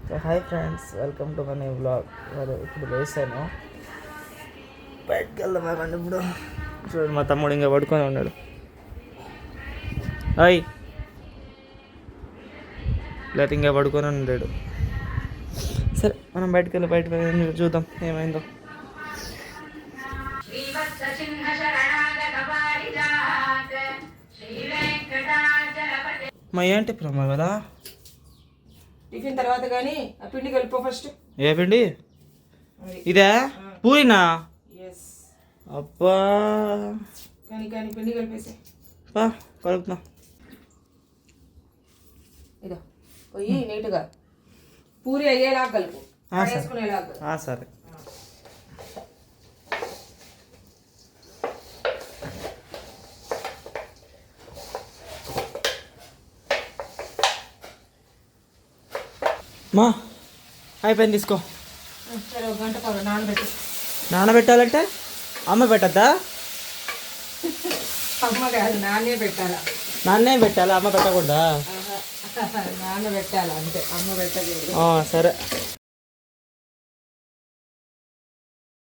So hi friends, welcome to my new blog. ఇప్పుడు వేసాను, బయటకు వెళ్దామండి. ఇప్పుడు చూడండి, మా తమ్ముడు ఇంకా పడుకొని ఉన్నాడు. హాయ్, లేకపోతే ఇంకా పడుకొని ఉన్నాడు. సరే, మనం బయటకు వెళ్ళి చూద్దాం ఏమైందో. మా ఏంటి ప్రమా కదా టిఫిన్ తర్వాత కానీ ఆ పిండి కలిపో ఫస్ట్. ఏ పిండి? ఇదే పూరినా? అబ్బా, కానీ కానీ పిండి కలిపేసి కలుపుతున్నా. ఇదో పోయి నీట్గా పూరి అయ్యేలాగా కలుపు, వేసుకునేలాగా. సరే. మా అయిపోయింది, తీసుకో. సరే, ఒక గంట పాటు నానబెట్టు. నానబెట్టాలంటే అమ్మ పెట్టద్దా? అమ్మ కాదు, నాన్నే పెట్టాలా. నాన్నే పెట్టాలా, అమ్మ పెట్టకూడదా? నాన్న పెట్టాలా అంతే, అమ్మ పెట్టకూడదు. సరే.